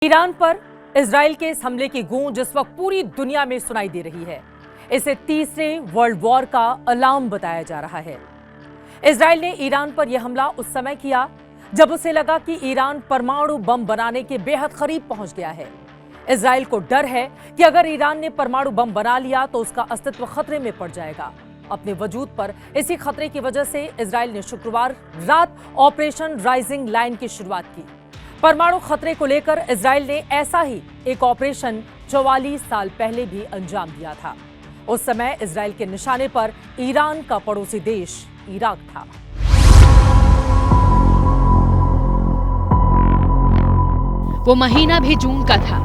Iran पर Israel के इस हमले की गूंज इस वक्त पूरी दुनिया में सुनाई दे रही है। इसे तीसरे वर्ल्ड वॉर का अलार्म बताया जा रहा है। इजराइल ने ईरान पर यह हमला उस समय किया जब उसे लगा कि ईरान परमाणु बम बनाने के बेहद करीब पहुंच गया है। इजराइल को डर है कि अगर ईरान ने परमाणु बम बना लिया तो उसका अस्तित्व खतरे में पड़ जाएगा। अपने वजूद पर इसी खतरे की वजह से इजराइल ने शुक्रवार रात ऑपरेशन राइजिंग लाइन की शुरुआत की। परमाणु खतरे को लेकर इजराइल ने ऐसा ही एक ऑपरेशन 44 साल पहले भी अंजाम दिया था। उस समय इजराइल के निशाने पर ईरान का पड़ोसी देश इराक था। वो महीना भी जून का था।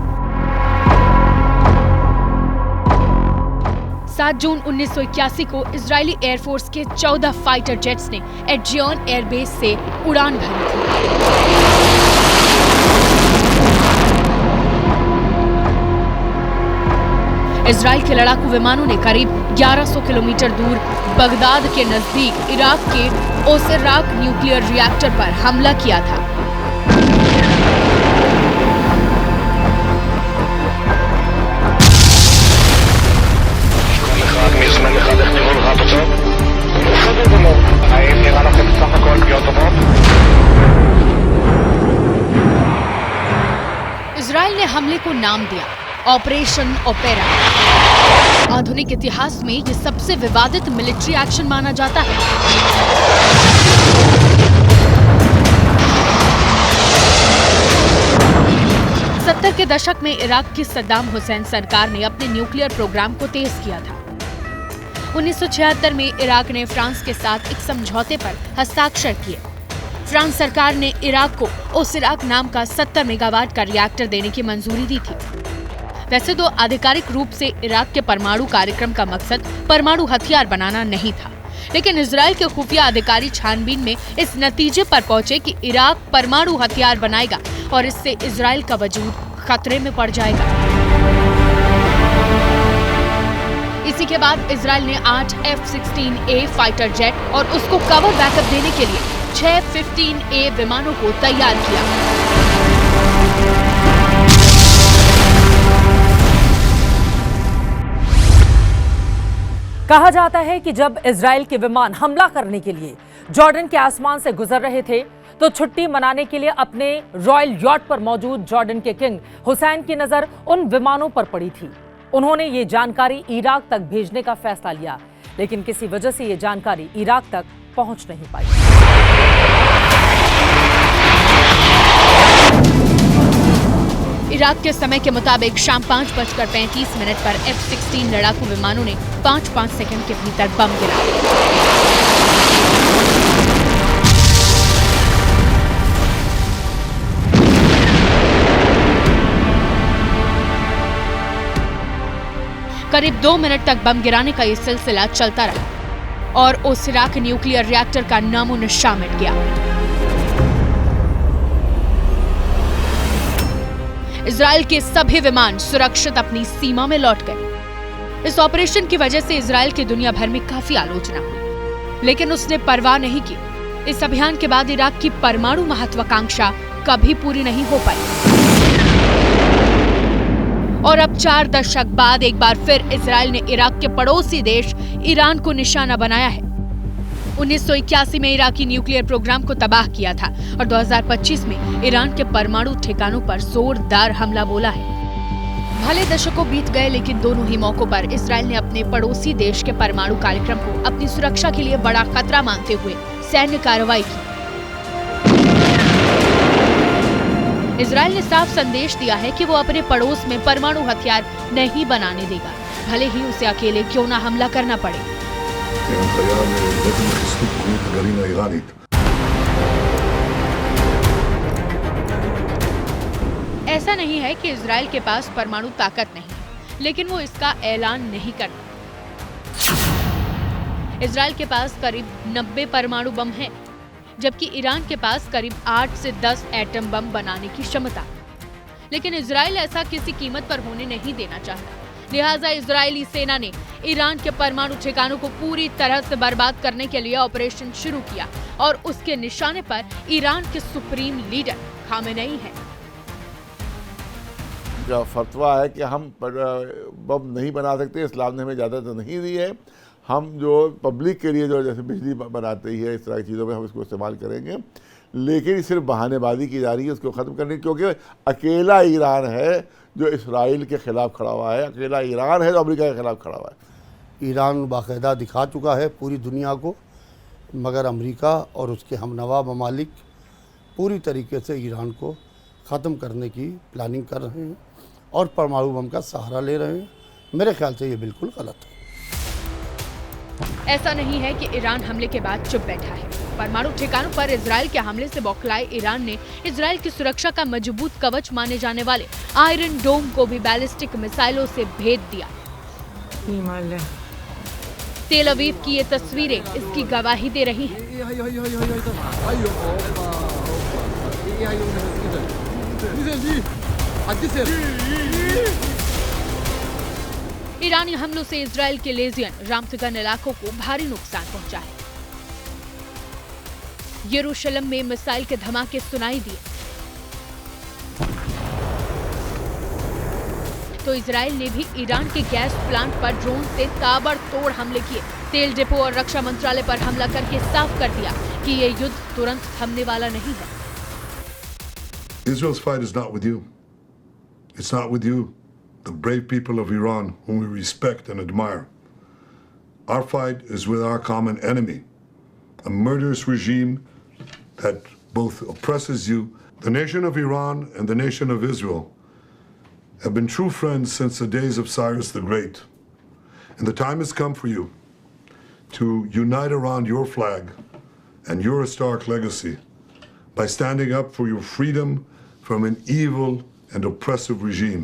7 जून 1981 को इजरायली एयरफोर्स के 14 फाइटर जेट्स ने एजियन एयरबेस से उड़ान भरी थी। इजराइल के लड़ाकू विमानों ने करीब 1100 किलोमीटर दूर बगदाद के नजदीक इराक के ओसिराक न्यूक्लियर रिएक्टर पर हमला किया था। इजराइल ने हमले को नाम दिया ऑपरेशन ओपेरा। आधुनिक इतिहास में यह सबसे विवादित मिलिट्री एक्शन माना जाता है। सत्तर के दशक में इराक की सद्दाम हुसैन सरकार ने अपने न्यूक्लियर प्रोग्राम को तेज किया था। 1976 में इराक ने फ्रांस के साथ एक समझौते पर हस्ताक्षर किए। फ्रांस सरकार ने इराक को ओसिराक नाम का 70 मेगावाट का रिएक्टर देने की मंजूरी दी थी। वैसे तो आधिकारिक रूप से इराक के परमाणु कार्यक्रम का मकसद परमाणु हथियार बनाना नहीं था, लेकिन इजराइल के खुफिया अधिकारी छानबीन में इस नतीजे पर पहुंचे कि इराक परमाणु हथियार बनाएगा और इससे इजराइल का वजूद खतरे में पड़ जाएगा। इसी के बाद इजराइल ने 8 F-16A फाइटर जेट और उसको कवर बैकअप देने के लिए 6 F-15A विमानों को तैयार किया। कहा जाता है कि जब इजराइल के विमान हमला करने के लिए जॉर्डन के आसमान से गुजर रहे थे तो छुट्टी मनाने के लिए अपने रॉयल यॉट पर मौजूद जॉर्डन के किंग हुसैन की नजर उन विमानों पर पड़ी थी। उन्होंने ये जानकारी इराक तक भेजने का फैसला लिया, लेकिन किसी वजह से ये जानकारी इराक तक पहुंच नहीं पाई। इराक के समय के मुताबिक शाम 5:35 पर F-16 लड़ाकू विमानों ने 5 सेकंड के भीतर बम गिराया। करीब 2 मिनट तक बम गिराने का ये सिलसिला चलता रहा और ओसिराक न्यूक्लियर रिएक्टर का नामो निशान मिट गया। इजराइल के सभी विमान सुरक्षित अपनी सीमा में लौट गए। इस ऑपरेशन की वजह से इजराइल की दुनिया भर में काफी आलोचना हुई, लेकिन उसने परवाह नहीं की। इस अभियान के बाद इराक की परमाणु महत्वाकांक्षा कभी पूरी नहीं हो पाई और अब 4 दशक बाद एक बार फिर इजराइल ने इराक के पड़ोसी देश ईरान को निशाना बनाया है। 1981 में इराकी न्यूक्लियर प्रोग्राम को तबाह किया था और 2025 में ईरान के परमाणु ठिकानों पर जोरदार हमला बोला है। भले दशकों बीत गए, लेकिन दोनों ही मौकों पर इजराइल ने अपने पड़ोसी देश के परमाणु कार्यक्रम को अपनी सुरक्षा के लिए बड़ा खतरा मानते हुए सैन्य कार्रवाई की। इजराइल ने साफ संदेश दिया है कि वो अपने पड़ोस में परमाणु हथियार नहीं बनाने देगा, भले ही उसे अकेले क्यों न हमला करना पड़े। ऐसा नहीं है कि इजराइल के पास परमाणु ताकत नहीं, लेकिन वो इसका ऐलान नहीं करता। इजराइल के पास करीब 90 परमाणु बम हैं, जबकि ईरान के पास करीब 8 से 10 एटम बम बनाने की क्षमता। लेकिन इजराइल ऐसा किसी कीमत पर होने नहीं देना चाहता। लिहाजा इजरायली सेना ने ईरान के परमाणु ठिकानों को पूरी तरह से बर्बाद करने के लिए ऑपरेशन शुरू किया और उसके निशाने पर ईरान के सुप्रीम लीडर खामेनेई हैं। का फतवा है कि हम बम नहीं बना सकते, इस्लाम ने हमें इजाज़त नहीं दी है। हम जो पब्लिक के लिए जो जैसे बिजली बनाते ही है, इस तरह की चीज़ों में हम इसको इस्तेमाल करेंगे, लेकिन सिर्फ बहानेबाजी की जा रही है उसको ख़त्म करने की, क्योंकि अकेला ईरान है जो इसराइल के ख़िलाफ़ खड़ा हुआ है, अकेला ईरान है जो अमेरिका के ख़िलाफ़ खड़ा हुआ है। ईरान बाकायदा दिखा चुका है पूरी दुनिया को, मगर अमेरिका और उसके हमनवा ममालिक पूरी तरीके से ईरान को ख़त्म करने की प्लानिंग कर रहे हैं और परमाणु बम का सहारा ले रहे हैं। मेरे ख्याल से ये बिल्कुल गलत है। ऐसा नहीं है कि ईरान हमले के बाद चुप बैठा है। परमाणु ठिकानों पर इजराइल के हमले से बौखलाए ईरान ने इजराइल की सुरक्षा का मजबूत कवच माने जाने वाले आयरन डोम को भी बैलिस्टिक मिसाइलों से भेद दिया। तेल अवीव की ये तस्वीरें इसकी गवाही दे रही हैं। ईरानी हमलों से इजराइल के लेजियन रामतगन इलाकों को भारी नुकसान पहुंचा है। यरूशलेम में मिसाइल के धमाके सुनाई दिए तो इजराइल ने भी ईरान के गैस प्लांट पर ड्रोन से ताबड़तोड़ हमले किए। तेल डिपो और रक्षा मंत्रालय पर हमला करके साफ कर दिया कि ये युद्ध तुरंत थमने वाला नहीं है। Israel's fight is not with you. It's not with you, the brave people of Iran whom we respect and admire. Our fight is with our common enemy, a murderous regime that both oppresses you. The nation of Iran and the nation of Israel have been true friends since the days of Cyrus the Great. And the time has come for you to unite around your flag and your historic legacy by standing up for your freedom from an evil and oppressive regime.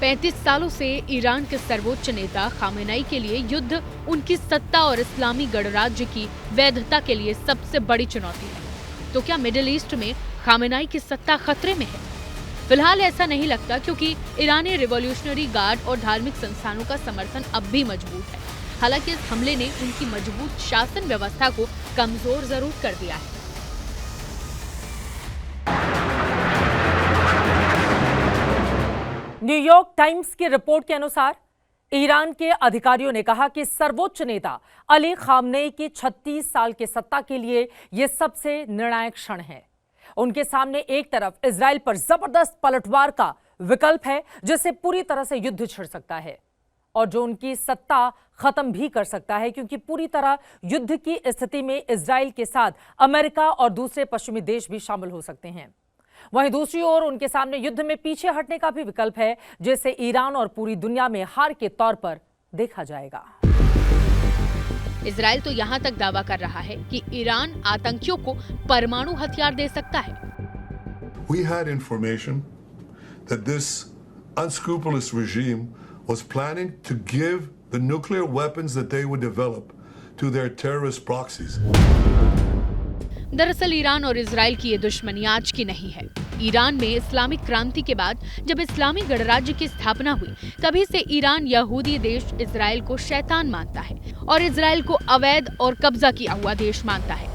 35 सालों से Iran के सर्वोच्च नेता Khamenei के लिए युद्ध उनकी सत्ता और इस्लामी गणराज्य की वैधता के लिए सबसे बड़ी चुनौती है। तो क्या मिडिल ईस्ट में खामेनेई की सत्ता खतरे में है? फिलहाल ऐसा नहीं लगता, क्योंकि ईरानी रिवॉल्यूशनरी गार्ड और धार्मिक संस्थानों का समर्थन अब भी मजबूत है। हालांकि इस हमले ने उनकी मजबूत शासन व्यवस्था को कमजोर जरूर कर दिया है। न्यूयॉर्क टाइम्स की रिपोर्ट के अनुसार ईरान के अधिकारियों ने कहा कि सर्वोच्च नेता अली खामनेई की 36 साल के सत्ता के लिए यह सबसे निर्णायक क्षण है। उनके सामने एक तरफ इजराइल पर जबरदस्त पलटवार का विकल्प है, जिससे पूरी तरह से युद्ध छिड़ सकता है और जो उनकी सत्ता खत्म भी कर सकता है, क्योंकि पूरी तरह युद्ध की स्थिति में इजराइल के साथ अमेरिका और दूसरे पश्चिमी देश भी शामिल हो सकते हैं। वहीं दूसरी ओर उनके सामने युद्ध में पीछे हटने का भी विकल्प है, जिसे ईरान और पूरी दुनिया में हार के तौर पर देखा जाएगा। इजराइल तो यहाँ तक दावा कर रहा है कि ईरान आतंकियों को परमाणु हथियार दे सकता है। We had information that this unscrupulous regime was planning to give the nuclear weapons that they would develop to their terrorist proxies. दरअसल ईरान और इजराइल की ये दुश्मनी आज की नहीं है। ईरान में इस्लामिक क्रांति के बाद जब इस्लामी गणराज्य की स्थापना हुई, तभी से ईरान यहूदी देश इजराइल को शैतान मानता है और इजराइल को अवैध और कब्जा किया हुआ देश मानता है।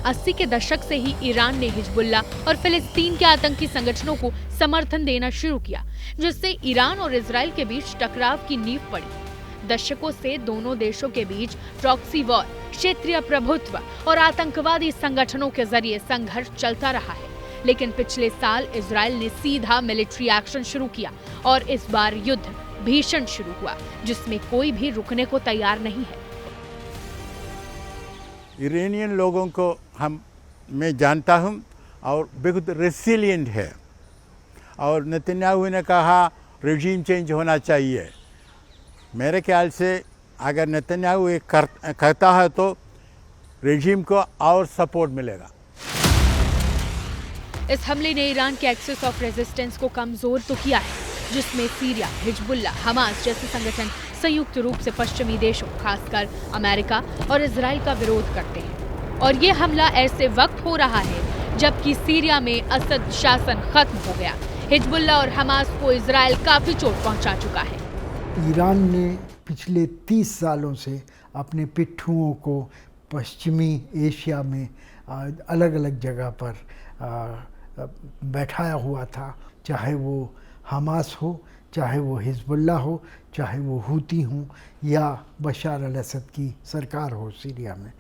80 के दशक से ही ईरान ने हिजबुल्ला और फिलिस्तीन के आतंकी संगठनों को समर्थन देना शुरू किया, जिससे ईरान और इजराइल के बीच टकराव की नींव पड़ी। दशकों से दोनों देशों के बीच प्रॉक्सी वॉर, क्षेत्रीय प्रभुत्व और आतंकवादी संगठनों के जरिए संघर्ष चलता रहा है। लेकिन पिछले साल इजराइल ने सीधा मिलिट्री एक्शन शुरू किया और इस बार युद्ध भीषण शुरू हुआ, जिसमें कोई भी रुकने को तैयार नहीं है। ईरानियन लोगों को मैं जानता हूं और बहुत रेसिलिएंट है, और नेतन्याहू ने कहा रेजिम चेंज होना चाहिए। मेरे ख्याल से अगर नेतन्याहू ये कहता है तो रेजिम को और सपोर्ट मिलेगा। इस हमले ने ईरान के एक्सिस ऑफ रेजिस्टेंस को कमजोर तो किया है, जिसमें सीरिया, हिजबुल्ला, हमास जैसे संगठन संयुक्त रूप से पश्चिमी देशों खासकर अमेरिका और इजराइल का विरोध करते हैं। और ये हमला ऐसे वक्त हो रहा है जबकि सीरिया में असद शासन खत्म हो गया। हिजबुल्लाह और हमास को इजराइल काफी चोट पहुंचा चुका है। ईरान ने पिछले 30 सालों से अपने पिट्ठुओं को पश्चिमी एशिया में अलग अलग जगह पर बैठाया हुआ था, चाहे वो हमास हो, चाहे वो हिजबुल्लाह हो, चाहे वो हूती हों या बशार अल असद की सरकार हो सीरिया में।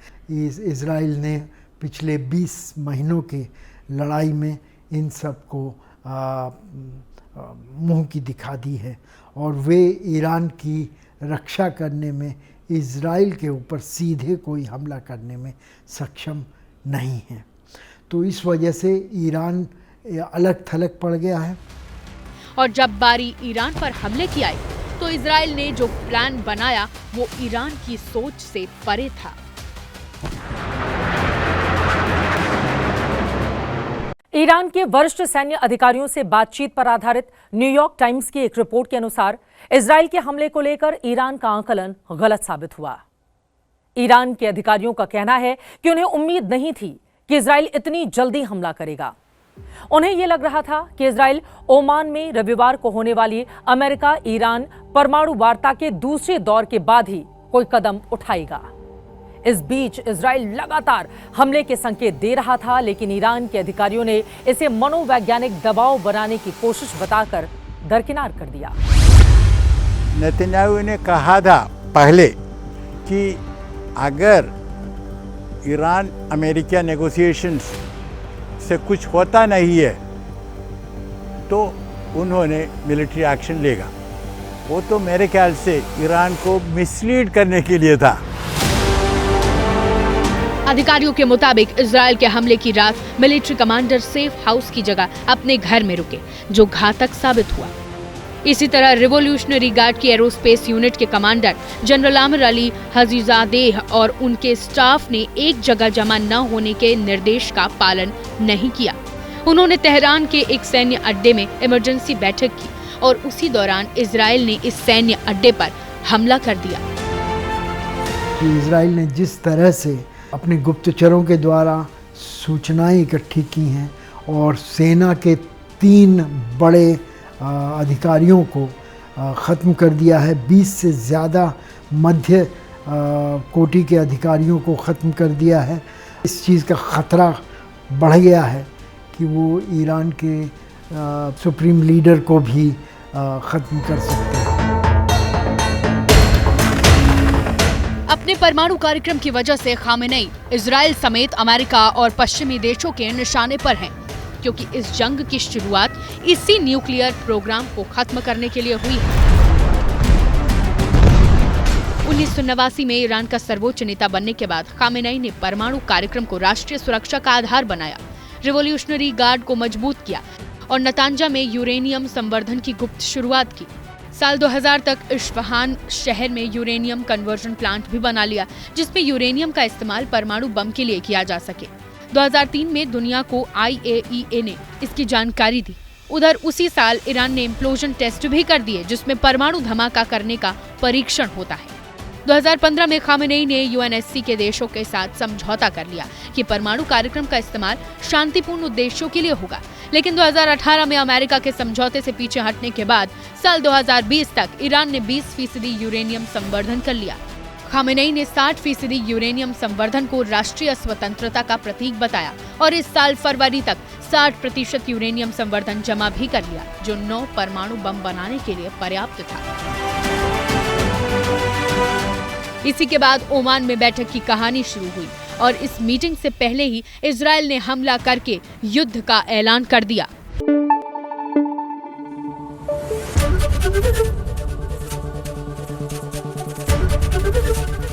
इज़राइल ने पिछले 20 महीनों के लड़ाई में इन सब को मुंह की दिखा दी है और वे ईरान की रक्षा करने में इज़राइल के ऊपर सीधे कोई हमला करने में सक्षम नहीं है। तो इस वजह से ईरान अलग थलग पड़ गया है। और जब बारी ईरान पर हमले की आई तो इजराइल ने जो प्लान बनाया वो ईरान की सोच से परे था। ईरान के वरिष्ठ सैन्य अधिकारियों से बातचीत पर आधारित न्यूयॉर्क टाइम्स की एक रिपोर्ट के अनुसार इजराइल के हमले को लेकर ईरान का आकलन गलत साबित हुआ। ईरान के अधिकारियों का कहना है कि उन्हें उम्मीद नहीं थी कि इजराइल इतनी जल्दी हमला करेगा। उन्हें यह लग रहा था कि इजराइल ओमान में रविवार को होने वाली अमेरिका ईरान परमाणु वार्ता के दूसरे दौर के बाद ही कोई कदम उठाएगा। इस बीच इजराइल लगातार हमले के संकेत दे रहा था, लेकिन ईरान के अधिकारियों ने इसे मनोवैज्ञानिक दबाव बनाने की कोशिश बताकर दरकिनार कर दिया। नेतन्याहू ने कहा था पहले कि अगर ईरान अमेरिका नेगोशिएशंस से कुछ होता नहीं है तो उन्होंने मिलिट्री एक्शन लेगा। वो तो मेरे ख्याल से ईरान को मिसलीड करने के लिए था। अधिकारियों के मुताबिक इजराइल के हमले की रात मिलिट्री कमांडर सेफ हाउस की जगह अपने घर में रुके, जो घातक साबित हुआ। इसी तरह रिवोल्यूशनरी गार्ड की एरोस्पेस यूनिट के commander general Aamir Ali Hajizadeh और उनके स्टाफ ने एक जगह जमा न होने के निर्देश का पालन नहीं किया। उन्होंने तेहरान के एक सैन्य अड्डे में इमरजेंसी बैठक की और उसी दौरान इजराइल ने इस सैन्य अड्डे पर हमला कर दिया। इजराइल ने जिस तरह से अपने गुप्तचरों के द्वारा सूचनाएं इकट्ठी की हैं और सेना के 3 बड़े अधिकारियों को ख़त्म कर दिया है, 20 से ज़्यादा मध्य कोटि के अधिकारियों को ख़त्म कर दिया है। इस चीज़ का ख़तरा बढ़ गया है कि वो ईरान के सुप्रीम लीडर को भी ख़त्म कर सकते हैं। अपने परमाणु कार्यक्रम की वजह से खामेनेई इजराइल समेत अमेरिका और पश्चिमी देशों के निशाने पर हैं, क्योंकि इस जंग की शुरुआत इसी न्यूक्लियर प्रोग्राम को खत्म करने के लिए हुई है। 1989 में ईरान का सर्वोच्च नेता बनने के बाद खामेनेई ने परमाणु कार्यक्रम को राष्ट्रीय सुरक्षा का आधार बनाया, रिवोल्यूशनरी गार्ड को मजबूत किया और नतांजा में यूरेनियम संवर्धन की गुप्त शुरुआत की। साल 2000 तक इस्फहान शहर में यूरेनियम कन्वर्जन प्लांट भी बना लिया, जिसमें यूरेनियम का इस्तेमाल परमाणु बम के लिए किया जा सके। 2003 में दुनिया को IAEA ने इसकी जानकारी दी। उधर उसी साल ईरान ने इम्प्लोजन टेस्ट भी कर दिए, जिसमें परमाणु धमाका करने का परीक्षण होता है। 2015 में खामेनेई ने UNSC के देशों के साथ समझौता कर लिया कि परमाणु कार्यक्रम का इस्तेमाल शांतिपूर्ण उद्देश्यों के लिए होगा, लेकिन 2018 में अमेरिका के समझौते से पीछे हटने के बाद साल 2020 तक ईरान ने 20% यूरेनियम संवर्धन कर लिया। खामेनेई ने 60% यूरेनियम संवर्धन को राष्ट्रीय स्वतंत्रता का प्रतीक बताया और इस साल फरवरी तक 60% यूरेनियम संवर्धन जमा भी कर लिया, जो 9 परमाणु बम बनाने के लिए पर्याप्त था। इसी के बाद ओमान में बैठक की कहानी शुरू हुई और इस मीटिंग से पहले ही इजराइल ने हमला करके युद्ध का ऐलान कर दिया।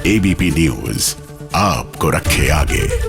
ABP न्यूज़ आपको रखे आगे।